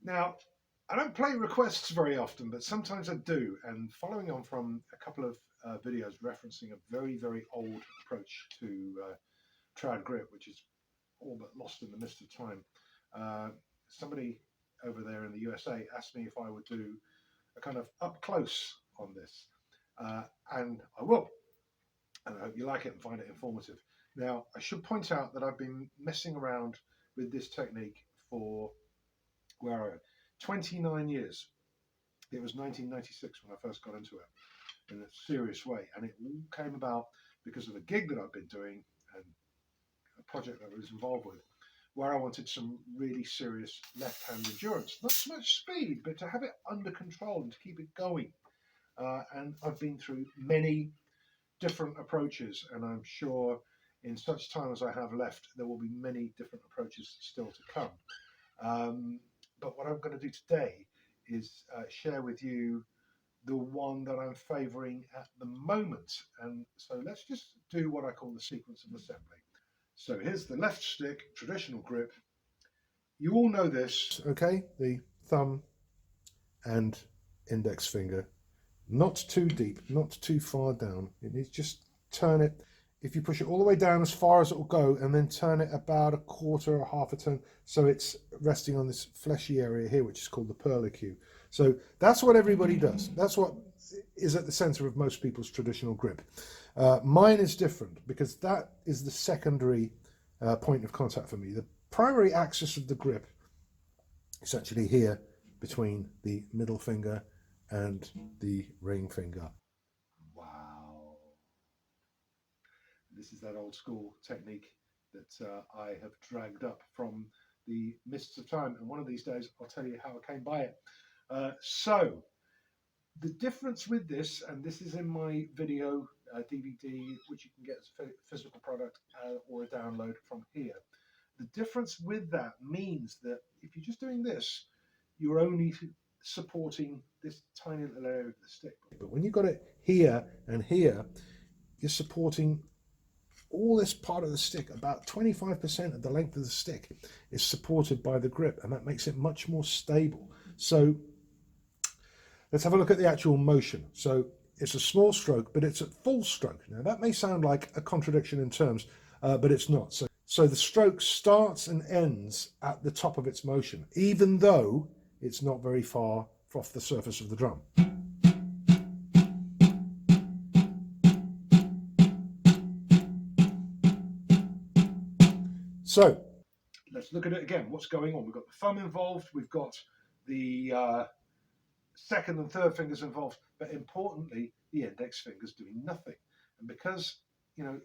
Now, I don't play requests very often, but sometimes I do. And following on from a couple of videos referencing a very, very old approach to trad grip, which is all but lost in the mist of time, uh, somebody over there in the USA asked me if I would do a kind of up close on this. And I will. And I hope you like it and find it informative. Now, I should point out that I've been messing around with this technique for where are 29 years. It was 1996 when I first got into it in a serious way, and it all came about because of a gig that I've been doing and a project that I was involved with, where I wanted some really serious left-hand endurance, not so much speed, but to have it under control and to keep it going. And I've been through many different approaches, and I'm sure in such time as I have left, there will be many different approaches still to come. Um, but what I'm going to do today is share with you the one that I'm favouring at the moment. And so let's just do what I call the sequence of assembly. So here's the left stick, traditional grip. You all know this, okay? The thumb and index finger. Not too deep, not too far down. It needs just turn it. If you push it all the way down as far as it will go and then turn it about a quarter or half a turn so it's resting on this fleshy area here, which is called the perlicue. So that's what everybody does. That's what is at the center of most people's traditional grip. Mine is different because that is the secondary point of contact for me. The primary axis of the grip is actually here between the middle finger and the ring finger. Wow. This is that old school technique that I have dragged up from the mists of time. And one of these days, I'll tell you how I came by it. So the difference with this, and this is in my video DVD, which you can get as a physical product or a download from here. The difference with that means that if you're just doing this, you're only supporting this tiny little area of the stick. But when you've got it here and here, you're supporting all this part of the stick. About 25% of the length of the stick is supported by the grip, and that makes it much more stable. So let's have a look at the actual motion. So it's a small stroke, but it's at full stroke. Now that may sound like a contradiction in terms, but it's not. So the stroke starts and ends at the top of its motion, even though it's not very far off the surface of the drum. So let's look at it again. What's going on? We've got the thumb involved. We've got the second and third fingers involved, but importantly, the index finger's doing nothing. And because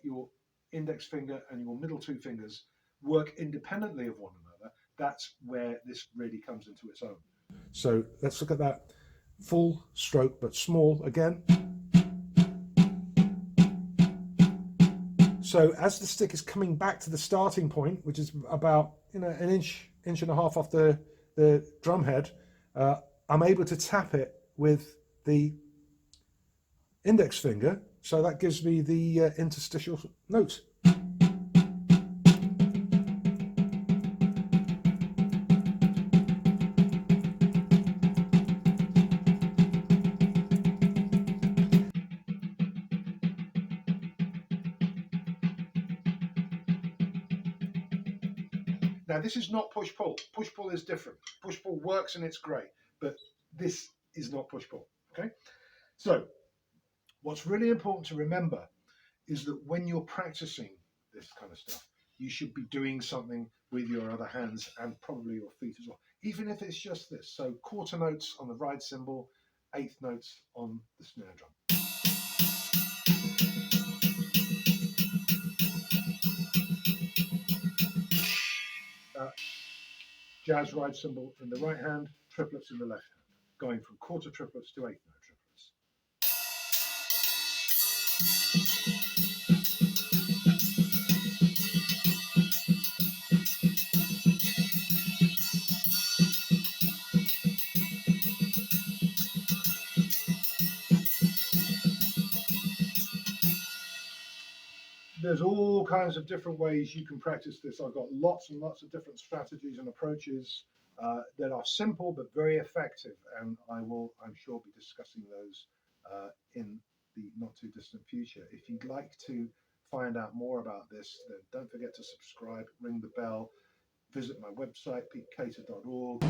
your index finger and your middle two fingers work independently of one another, that's where this really comes into its own. So let's look at that full stroke, but small again. So as the stick is coming back to the starting point, which is about an inch and a half off the drum head, I'm able to tap it with the index finger, so that gives me the interstitial note. Now this is not push-pull. Push-pull is different. Push-pull works and it's great, but this is not push-pull, okay? So what's really important to remember is that when you're practicing this kind of stuff, you should be doing something with your other hands and probably your feet as well, even if it's just this. So quarter notes on the ride cymbal, eighth notes on the snare drum. Jazz ride cymbal in the right hand, triplets in the left hand, going from quarter triplets to eighth note triplets. there's all kinds of different ways you can practice this. I've got lots and lots of different strategies and approaches that are simple but very effective, and I'm sure, be discussing those in the not too distant future. If you'd like to find out more about this, then don't forget to subscribe, ring the bell, visit my website, petecater.org.